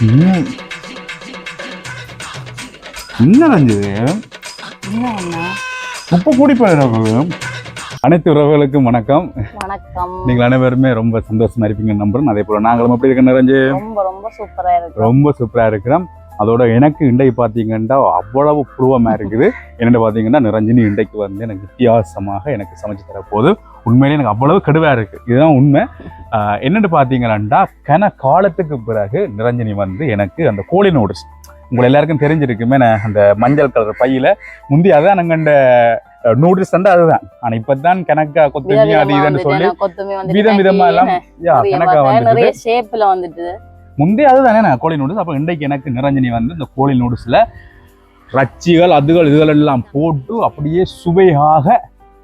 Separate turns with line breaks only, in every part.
என்ன ரஞ்சிது உப்பு கூடிப்பாரு. அனைத்து உறவுகளுக்கும் வணக்கம்.
வணக்கம்.
நீங்கள் அனைவருமே ரொம்ப சந்தோஷமா இருப்பீங்கன்னு நம்புறேன். அதே போல நாங்களும் எப்படி இருக்கோம் ரஞ்சி?
ரொம்ப சூப்பரா இருக்கு.
ரொம்ப சூப்பரா இருக்கிறோம். அதோட எனக்கு இன்றைக்கு பார்த்தீங்கன்னா அவ்வளவு புருவமா இருக்குது. என்னென்னு பார்த்தீங்கன்னா நிரஞ்சினி இன்றைக்கு வந்து எனக்கு வித்தியாசமாக எனக்கு சமைச்சு தரப்போது. உண்மையிலே எனக்கு அவ்வளவு கடுவா இருக்கு. இதுதான் உண்மை. என்னென்னு பார்த்தீங்கன்னா கன காலத்துக்கு பிறகு நிரஞ்சினி வந்து எனக்கு அந்த கோழி நூடுல்ஸ், உங்களை எல்லாருக்கும் தெரிஞ்சிருக்குமே, அந்த மஞ்சள் கலர் பையில முந்தி அதான் நாங்கள் அந்த நூடுல்ஸ் வந்து அதுதான். ஆனா இப்பதான் கணக்கா கொத்துமி அது இதுன்னு சொல்லி விதம் விதமா எல்லாம் கணக்கா வந்துட்டு முந்தி அதுதானே நான் கோழி நூடுல்ஸ். அப்போ இன்றைக்கு எனக்கு நிரஞ்சனி வந்து இந்த கோழி நூடுல்ஸ்ல ரச்சிகள் அதுகள் இதுகள் எல்லாம் போட்டு அப்படியே சுவையாக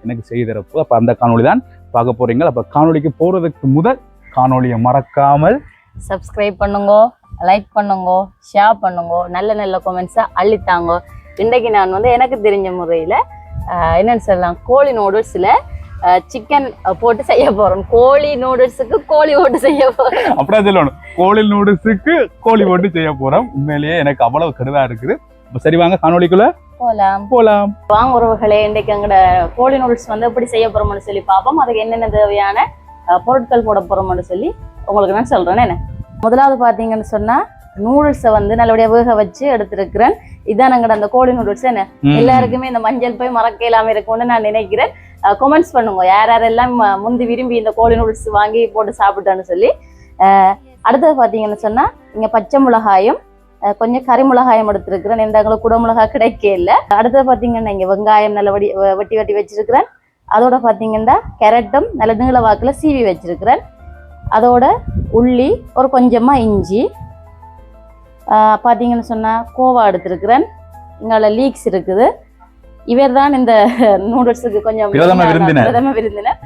எனக்கு செய்தரப்பு. அப்போ அந்த காணொலி தான் பார்க்க போறீங்க. அப்போ காணொலிக்கு போறதுக்கு முதல் காணொலியை மறக்காமல்
சப்ஸ்கிரைப் பண்ணுங்க, லைக் பண்ணுங்க, ஷேர் பண்ணுங்க, நல்ல நல்ல கமெண்ட்ஸை அள்ளித்தாங்க. இன்றைக்கு நான் வந்து எனக்கு தெரிஞ்ச முறையில் என்னன்னு சொல்லலாம், கோழி நூடுல்ஸ்ல சிக்கன் போட்டு செய்ய போறோம். கோழி நூடுல்ஸுக்கு கோழி போட்டு செய்ய போறோம்.
அப்படியே சொல்லணும், கோழி நூடுல்ஸுக்கு கோழி போட்டு செய்ய போறோம். உண்மையிலேயே எனக்கு அவ்வளவு கருதா இருக்குது. சரி வாங்க காணொலிக்குள்ள போலாம்.
வாங்க உறவுகளே, இன்றைக்கு எங்கட கோழி நூடுல்ஸ் வந்து எப்படி செய்ய போறோம்னு சொல்லி பார்ப்போம். அதுக்கு என்னென்ன தேவையான பொருட்கள் போட போறோம்னு சொல்லி உங்களுக்கு நான் சொல்றேன். என்ன முதலாவது பாத்தீங்கன்னு சொன்னா, நூடுல்ஸை வந்து நல்லபடியா வேக வச்சு எடுத்திருக்கிறேன். இதான் எங்கட அந்த கோழி நூடுல்ஸ். என்ன எல்லாருக்குமே இந்த மஞ்சள் போய் மறக்க இல்லாம இருக்கும்னு நான் நினைக்கிறேன். கமெண்ட்ஸ் பண்ணுங்க யாரெல்லாம் முந்தி விரும்பி இந்த கோழி நூடுல்ஸ் வாங்கி போட்டு சாப்பிட்டேன்னு சொல்லி. அடுத்தது பாத்தீங்கன்னு சொன்னா, இங்க பச்சை மிளகாயும் கொஞ்சம் கறி மிளகாயம் எடுத்திருக்கிறேன். எந்த எங்களுக்கு குட மிளகாய் கிடைக்க இல்லை. அடுத்தது பாத்தீங்கன்னா இங்க வெங்காயம் நல்லபடி வெட்டி வெட்டி வச்சிருக்கிறேன். அதோட பாத்தீங்கன்னா கேரட்டும் நல்ல நீள வாக்குல சீவி வச்சிருக்கிறேன். அதோட உள்ளி, ஒரு கொஞ்சமா இஞ்சி, பாத்தீங்கன்னு சொன்னா கோவா எடுத்திருக்கிறேன். இங்கால லீக்ஸ் இருக்குது. இவர் தான் இந்த நூடுல்ஸுக்கு கொஞ்சம் பிரதம விருந்தினர்.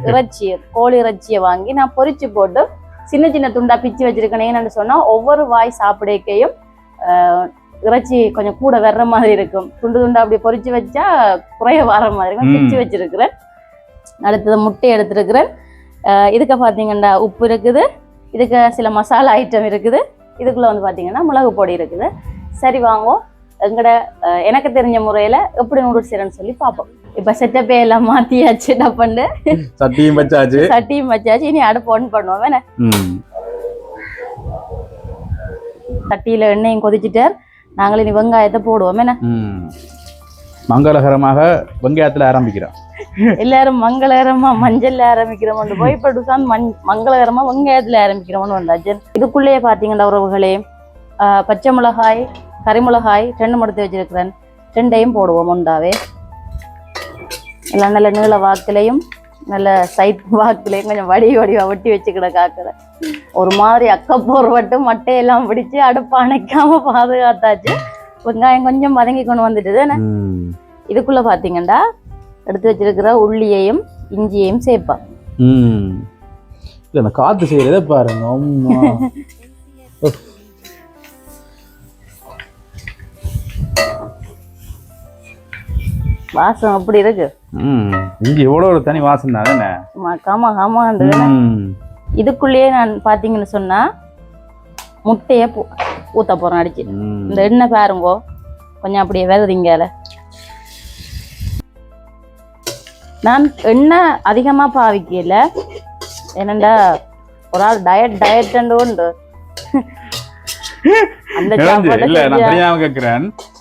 இறைச்சி, கோழி இறைச்சியை வாங்கி நான் பொரிச்சு போட்டு சின்ன சின்ன துண்டா பிச்சு வச்சிருக்கேன். என்னன்னு சொன்னா, ஒவ்வொரு வாய் சாப்பிடைக்கையும் இறைச்சி கொஞ்சம் கூட வர்ற மாதிரி இருக்கும். துண்டு துண்டா அப்படி பொரிச்சு வச்சா குறைய வர மாதிரி இருக்கும். பிச்சு வச்சிருக்கிறேன். அடுத்தது முட்டை எடுத்திருக்கிறேன். இதுக்கு பாத்தீங்கன்னா உப்பு இருக்குது. இதுக்கு சில மசாலா ஐட்டம் இருக்குது. இதுக்குள்ள வந்து பாத்தீங்கன்னா மிளகு பொடி இருக்குது. சரி வாங்க எங்கட எனக்கு தெரிஞ்ச முறையில எப்படி நூடுல்ஸ் செய்யறேன்னு சொல்லி பார்ப்போம். இப்ப செட்டப்பே எல்லாம் மாத்தியாச்சு. என்ன பண்ணு, சட்டியும் வச்சாச்சு. இனி அடுப்பு ஆன் பண்ணுவோம். வேணா சட்டியில எண்ணெயும் கொதிச்சுட்டார். நாங்கள் இனி வெங்காயத்தை போடுவோம். என்ன
மங்களகரமாக வெங்காயத்துல ஆரம்பிக்கிறோம்.
எல்லாரும் மங்களகரமா மஞ்சள்ல ஆரம்பிக்கிறோம் போய் இப்ப மங்களகரமா வெங்காயத்துல ஆரம்பிக்கிறோம்னு வந்தாச்சு. இதுக்குள்ளேயே பாத்தீங்கன்னா உறவுகளே, பச்சை மிளகாய், கறிமிளகாய் 2 மடுத்து வச்சிருக்கிறேன். 2ஐயும் போடுவோம் உண்டாவே. எல்லாம் நல்ல நீள வாக்குலையும் நல்ல சைட் வாக்குலையும் கொஞ்சம் வடிவா வெட்டி வச்சுக்கிட காக்கிற ஒரு மாதிரி அக்கப்போர் வட்டு மட்டையெல்லாம் பிடிச்சு அடுப்பு அணைக்காம பாதுகாத்தாச்சு. வெங்காயம் கொஞ்சம் வதங்கி கொண்டு வந்துட்டு இதுக்குள்ள பாத்தீங்கன்னா எடுத்து வச்சிருக்கிற உள்ளியையும் இஞ்சியையும் சேர்ப்பேன்.
இல்ல காத்து செய்யறத பாருங்க.
வாசம் அப்படி இருக்கு.
இங்க எவ்வளவு ஒரு தனி வாசம் தானே.
இதுக்குள்ளேயே நான் பாத்தீங்கன்னு சொன்னா முட்டைய ஊத்த போறேன் அடிச்சு. இந்த எண்ணெய் பாருங்கோ கொஞ்சம் அப்படியே வருதுங்கால. நான் எண்ணெய் அதிகமா பாவிக்கல. என்னண்டா ஒரு ஆள் டயட் உண்டு.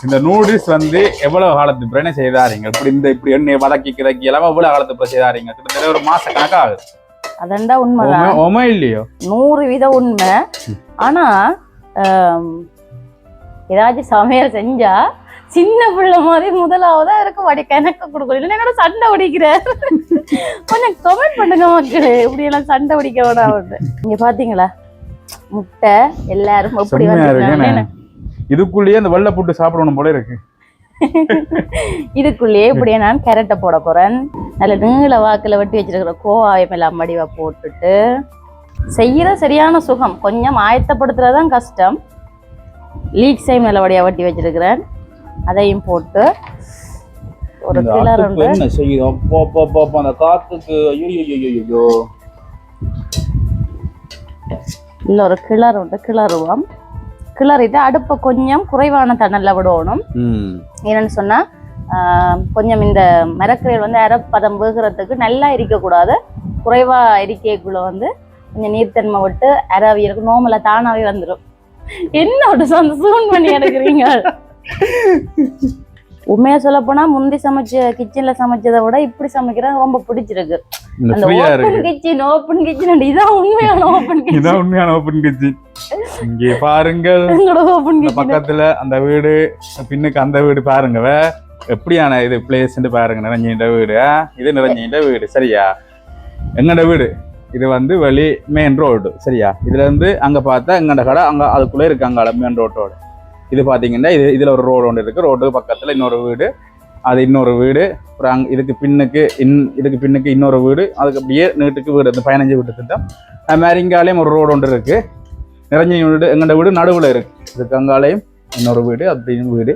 இந்த நூடுல்ஸ் வந்து எவ்வளவு காலத்து பிறகு செய்தாருங்க? இப்படி எண்ணெய் வதக்கி கிடக்கி எல்லாம் எவ்வளவு காலத்து பிறகு செய்தாருங்க? கிட்டத்தட்ட ஒரு மாச கணக்கா ஆகுது.
அதண்டா உண்மைதான்.
இல்லையோ
100% உண்மை. ஆனா ஏதாச்சும் சமையல் செஞ்சா சின்ன பிள்ளை மாதிரி முதலாவதா இருக்கும். வடி கணக்க கொடுக்கணும். இல்லைன்னா என்னோட சண்டை உடிக்கிற. கொஞ்சம் கமெண்ட் பண்ணுங்க மக்களே, இப்படி எல்லாம் சண்டை உடிக்க விடாது. நீங்க பாத்தீங்களா முட்டை எல்லாரும் எப்படி வந்து
இதுக்குள்ளேயே அந்த வெள்ளை புட்டு சாப்பிடணும் போல இருக்கு.
இதுக்குள்ளேயே இப்படியே நான் கேரட்டை போட போறேன். நல்ல நீள வாக்குல வெட்டி வச்சிருக்கிற கோவாயம் எல்லாம் மடிவா போட்டுட்டு செய்யற சரியான சுகம். கொஞ்சம் ஆயத்தப்படுத்துறதுதான் கஷ்டம். லீக்ஸையும் நல்லபடியா வெட்டி வச்சிருக்கிறேன். அதையும் போட்டு ஒரு கிளர்
என்ன செய்யுது? அந்த காத்துக்கு ஐயோ
இல்லை ஒரு கிளறு விட்டு கிளறுவோம். கிளறிட்டு அடுப்பை கொஞ்சம் குறைவான தணல்ல விடணும். என்னன்னு சொன்னா கொஞ்சம் இந்த மரக்கறிகள் வந்து அரைப்பதம் வேகிறதுக்கு நல்லா இருக்கக்கூடாது. குறைவா இருக்கைக்குள்ள வந்து கொஞ்சம் நீர்த்தன்மை விட்டு அரைவியருக்கு நோமல தானாவே வந்துடும். என்னோட சொந்த சூன் பண்ணி எடுக்கிறீங்க. உண்மையா சொல்ல போனா முந்தி கிச்சன்ல சமைச்சதை விட இப்படி சமைக்கிறது ரொம்ப பிடிச்சிருக்கு. அந்த ஓப்பன் கிச்சன் இதான் உண்மையான ஓப்பன்
கிச்சன். இங்கே பாருங்க பக்கத்துல அந்த வீடு பின்னுக்கு அந்த வீடு பாருங்க எப்படியான இது பிளேஸ் பாருங்க. நிறைஞ்சின்ற வீடு இது நிறைஞ்சின்ற வீடு சரியா. எங்கட வீடு இது வந்து வெளி மெயின் ரோடு சரியா. இதுல இருந்து அங்க பார்த்தா எங்கட கடை அங்க அதுக்குள்ள இருக்கு அங்கால மெயின் ரோட்டோட. இது பாத்தீங்கன்னா இதுல ஒரு ரோடு ஒன்று இருக்கு. ரோட்டுக்கு பக்கத்துல இன்னொரு வீடு, அது இன்னொரு வீடு, அப்புறம் இதுக்கு பின்னுக்கு இன்னொரு வீடு, அதுக்கு அப்படியே நீட்டுக்கு வீடு, அந்த 15 வீட்டு திட்டம். அது மாதிரி இங்காலையும் ஒரு ரோடு ஒன்று இருக்கு. நிறைஞ்ச வீடு எங்கட வீடு நடுவில் இருக்கு. இதுக்கு அங்காலையும் இன்னொரு வீடு, அப்படின்னு வீடு.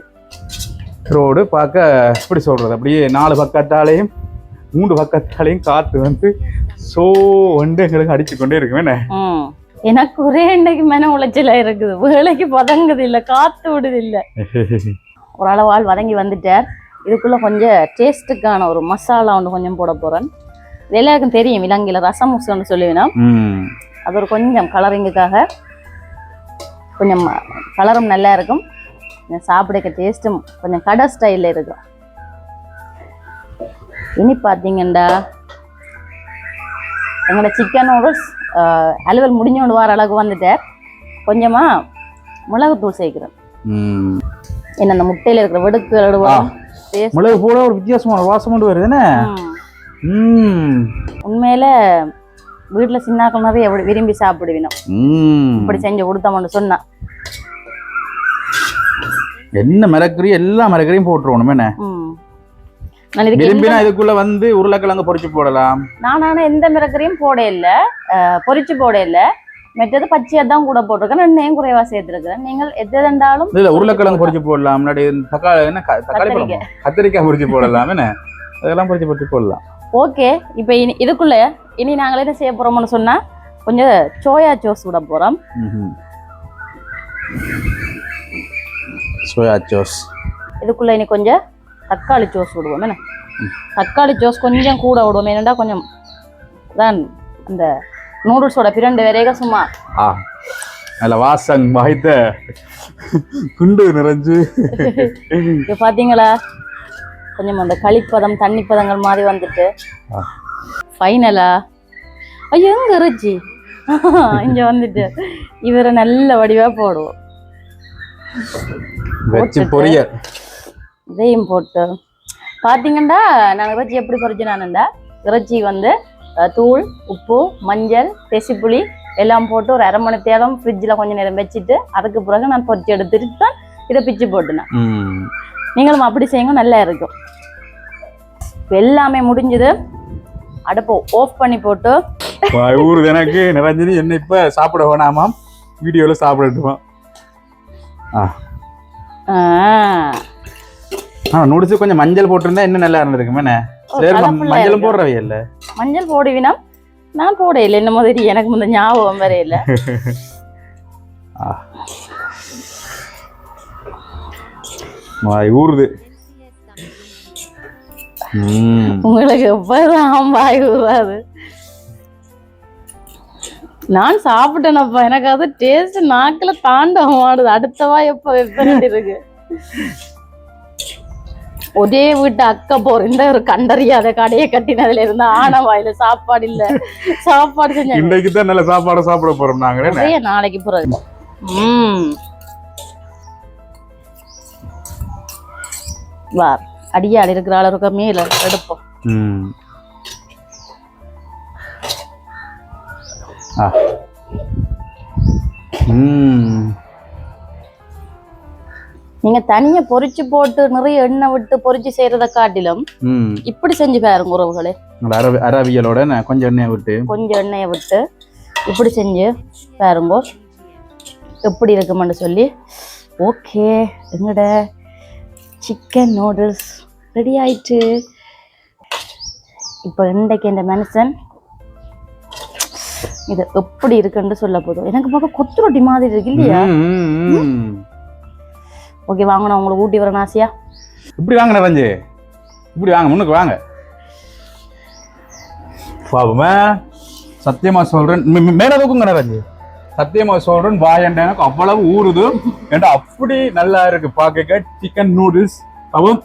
ரோடு பார்க்க எப்படி சொல்றது, அப்படியே 4 பக்கத்தாலையும் 3 பக்கத்தாலையும் காத்து வந்து எங்களுக்கு அடிச்சு கொண்டே இருக்குமே.
எனக்கு ஒரே இன்னைக்கு மன உளைச்சலா இருக்குது. வேலைக்கு பதங்குது இல்லை, காத்து விடுது இல்லை. ஒரு அளவால் வதங்கி வந்துட்டார். இதுக்குள்ள கொஞ்சம் டேஸ்ட்டுக்கான ஒரு மசாலா ஒன்று கொஞ்சம் போட போறேன். எல்லாருக்கும் தெரியும் இலங்கையில ரசம் முசம்னு சொல்லுவேன்னா, அது ஒரு கொஞ்சம் கலரிங்குக்காக கொஞ்சம் கலரும் நல்லா இருக்கும். சாப்பிடுற டேஸ்ட்டும் கொஞ்சம் கடை ஸ்டைலில் இருக்கும். இனி பார்த்தீங்கன்னா எங்களோட சிக்கன் நூடுல்ஸ் அலுவல் முடிஞ்சோண்டு வர அளவுக்கு வந்துட்டார். கொஞ்சமா மிளகுத்தூள் சேர்க்கிறேன். என்ன அந்த முட்டையில இருக்கிற வெடுக்கு
மிளகு போட ஒரு வித்தியாசமான வாசம் கொண்டு வருதுன்னு.
உண்மையில வீட்டுல சின்னாக்கள் நிறைய விரும்பி சாப்பிடுவினோம். இப்படி செஞ்சு கொடுத்தோம்னு சொன்னா
என்ன மரக்கறி எல்லா மரக்கறியும் போட்டுருவோம். என்ன இதுக்குள்ள வந்து உருளைக்கிழங்கு பொரிச்சு போடலாம்.
நானான எந்த மிரக்கறியும் போட இல்ல, பொரிச்சு போட இல்ல. மெட்டது பச்சையா தான் கூட போட்டிருக்கேன். எண்ணெயும் குறைவா சேர்த்திருக்கிறேன். நீங்கள் எது இருந்தாலும்
இல்ல உருளைக்கிழங்கு பொரிச்சு போடலாம். முன்னாடி கத்திரிக்காய் பொரிச்சு போடலாம். என்ன அதெல்லாம் பொரிச்சு போடலாம்.
ஓகே, இப்ப இதுக்குள்ள இனி நாங்களே என்ன செய்ய போறோம்னு சொன்னா கொஞ்சம் சோயா சாஸ் விட போறோம்.
சோயா சாஸ்
இதுக்குள்ள இனி கொஞ்சம் தக்காளி சோஸ் விடுவோம். என்ன தக்காளி சோஸ் கொஞ்சம் கூட விடுவோம். ஏன்னா கொஞ்சம் தான் அந்த நூடுல்ஸோட பிரண்டு வேறேக சும்மா
நல்ல வாசம் வாய்த்த குண்டு நிறைஞ்சு.
இப்போ பார்த்தீங்களா கொஞ்சம் அந்த களிப்பதம் தண்ணி பதங்கள் மாதிரி வந்துட்டு ஃபைனலா ஐயோ எங்க இறைச்சி இங்க வந்துட்டு இவரை நல்ல வடிவா போடுவோம்.
பொரியல்
இதையும் போட்டு பார்த்தீங்கன்னா நாங்கள் இறைச்சி எப்படி பொரிச்சினானுண்டா, இறைச்சி வந்து தூள், உப்பு, மஞ்சள், தெசிப்புளி எல்லாம் போட்டு ஒரு 1/2 மணி நேரம் ஃப்ரிட்ஜில் கொஞ்சம் நேரம் வச்சுட்டு அதுக்கு பிறகு நான் பொரிச்சு எடுத்துட்டு தான் இதை பிச்சு போட்டுனேன். நீங்களும் அப்படி செய்யுங்க, நல்லா இருக்கும். எல்லாமே முடிஞ்சது. அடுப்பு ஆஃப் பண்ணி போட்டு
ஊருக்கு எனக்கு நிரஞ்சனி என்ன இப்போ சாப்பிட வேணாமாம், வீடியோவில் சாப்பிடட்டுமா. நூடுல்ஸ் கொஞ்சம் மஞ்சள் போட்டிருந்தா இன்னும் நல்லா இருந்திருக்குமே. மஞ்சளும் போடுறவே இல்லை.
மஞ்சள் போடுவினா நான் போட இல்லை. என்ன மாதிரி எனக்கு முந்த ஞாபகம் வர இல்லை.
ஊறுது
உங்களுக்கு எப்பதான் வாய் ஊறாது. நான் சாப்பிட்டேனப்பா, எனக்கு அது டேஸ்ட் நாக்குல தாண்டவம் ஆடுது. அடுத்தவா எப்ப வெப்ப இருக்கு. ஒரே வீட்டு அக்க போற இந்த ஒரு கண்டறியாத கடையை கட்டினதுல இருந்து ஆனவாயில சாப்பாடு இல்ல, சாப்பாடு செஞ்சு
இன்னைக்கு தான் நல்ல சாப்பாடு சாப்பிட போறோம் நாங்க.
நாளைக்கு பிறகு வார் அடியாடி இருக்கிற அளவுக்கு மேல எடுப்போம். நீங்க தனியா பொரிச்சு போட்டு நிறைய எண்ணெய் விட்டு பொரிச்சு செய்யறத காட்டிலும் இப்படி செஞ்சு பாருங்க உறவுகளே.
அரவியலோட கொஞ்சம்
எண்ணெயை விட்டு இப்படி செஞ்சு பாருங்க எப்படி இருக்குமென்னு சொல்லி. ஓகே, எங்கட சிக்கன் நூடுல்ஸ் ரெடி ஆயிட்டு. இப்போ இன்றைக்கு இந்த மனுஷன் இது எப்படி இருக்குன்னு சொல்ல போதும். எனக்கு பார்க்க கொத்து ரொட்டி மாதிரி இருக்கு இல்லையா? ஓகே வாங்க, நான் உங்களை ஊட்டி வரேன் ஆசையா.
இப்படி வாங்க நிறைஞ்சு, இப்படி வாங்க, முன்னுக்கு வாங்க. பாபுமே சத்தியமா சொல்றேன், மேல தூக்குங்க நிறைஞ்சு. சத்தியமா சொல்றேன், வாயண்ட எனக்கு அவ்வளவு ஊறுது. ஏன்டா அப்படி நல்லா இருக்கு பாக்க சிக்கன் நூடுல்ஸ். அவன்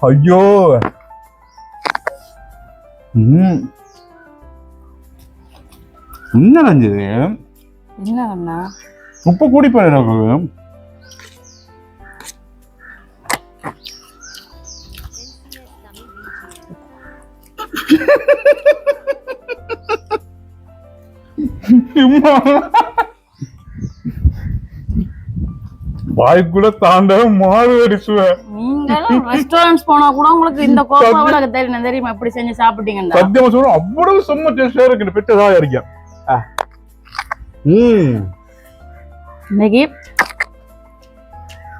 ஐயோ என்ன நினைஞ்சது?
என்ன
உப்பு கூடிப்பா எனக்கு. வாய்க்குள்ள தாண்ட மாறு அடிச்சுவேன்.
நீங்களும் ரெஸ்டாரண்ட்ஸ் போனா கூட உங்களுக்கு இந்த கோபாவோட தெரியும் தெரியுமா எப்படி செஞ்சு சாப்பிட்டீங்கன்னா?
சத்தியமா சொல்றேன், அவ்வளவு செம்ம டேஸ்டா இருக்கு. பெட்டதா இருக்கேன்
இன்னைக்கு.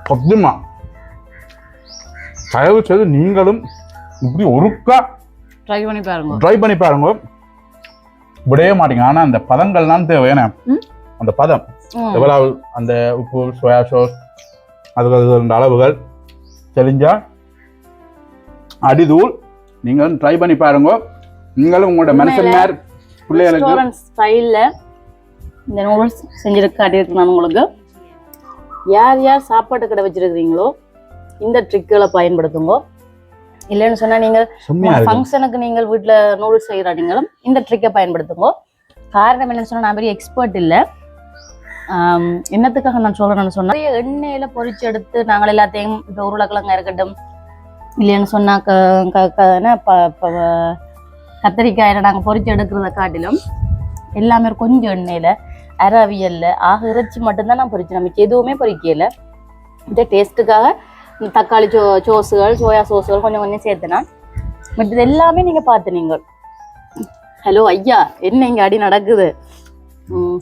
சத்தியமா தயவு செய்து நீங்களும் இப்படி ஒருக்கா
ட்ரை பண்ணி பாருங்க.
விடவே மாட்டீங்க. ஆனா அந்த பதங்கள்லாம் தேவையான அந்த பதம் எவ்வளவு, அந்த உப்பு, சோயா சாஸ், அதுக்கு அளவுகள் தெரிஞ்சா அடிதூள். நீங்களும் ட்ரை பண்ணி பாருங்க. நீங்களும் உங்களோட மனுஷன்மார் பிள்ளைகளுக்கு
ஸ்டைல்ல இந்த நூடுல்ஸ் செஞ்சுட்டு காட்டியிருக்கேன் நான் உங்களுக்கு. யார் யார் சாப்பாட்டு கடை வச்சிருக்கிறீங்களோ இந்த ட்ரிக்குகளை பயன்படுத்துங்க. இல்லைன்னு சொன்னா நீங்கள் ஃபங்க்ஷனுக்கு நீங்கள் வீட்டுல நூடுல்ஸ் செய்யறாங்களும் இந்த ட்ரிக்கை பயன்படுத்துங்க. காரணம் என்னன்னு சொன்னா, நான் பெரிய எக்ஸ்பர்ட் இல்லை. என்னத்துக்காக நான் சொல்றேன்னு சொன்னா, எண்ணெயில பொரிச்சு எடுத்து நாங்கள் எல்லாத்தையும் இப்போ உருளைக்கிழங்கா இருக்கட்டும், இல்லைன்னு சொன்னா கத்திரிக்காயில நாங்கள் பொரிச்சு எடுக்கிறத காட்டிலும் எல்லாமே கொஞ்சம் எண்ணெயில அரவியல்ல இறைச்சி மட்டும்தான் நான் பொரிச்சு, நம்ம எதுவுமே பொரிக்கல. இந்த டேஸ்ட்டுக்காக தக்காளி சோஸுகள், சோயா சோஸுகள் கொஞ்சம் கொஞ்சம் சேர்த்துனா மற்றது எல்லாமே நீங்க பார்த்து நீங்கள். ஹலோ ஐயா, என்ன இங்க அடி நடக்குது?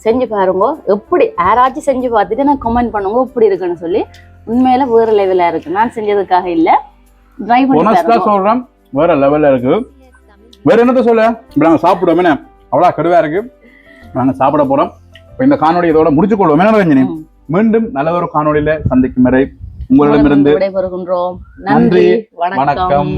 செஞ்சு பாருங்க. எப்படி யாராச்சும் செஞ்சு பார்த்துட்டு நான் கமெண்ட் பண்ணுங்க எப்படி இருக்குன்னு சொல்லி. உண்மையில வேற லெவலா இருக்கு. நான் செஞ்சதுக்காக இல்ல, ட்ரை பண்ணி
சொல்றேன். வேற லெவல்ல இருக்கு. வேற என்னத்த சொல்ல, இப்ப நாங்க சாப்பிடுவோம். என்ன அவ்வளவு கடுவா இருக்கு, நாங்க சாப்பிட போறோம். இந்த காணொலி இதோட முடிச்சு கொள்வோம். என்ன ரஞ்சனி, மீண்டும் நல்ல ஒரு காணொலியில சந்திக்கும் வரை உங்களிடமிருந்து
விடைபெறுகின்றோம்.
நன்றி, வணக்கம்.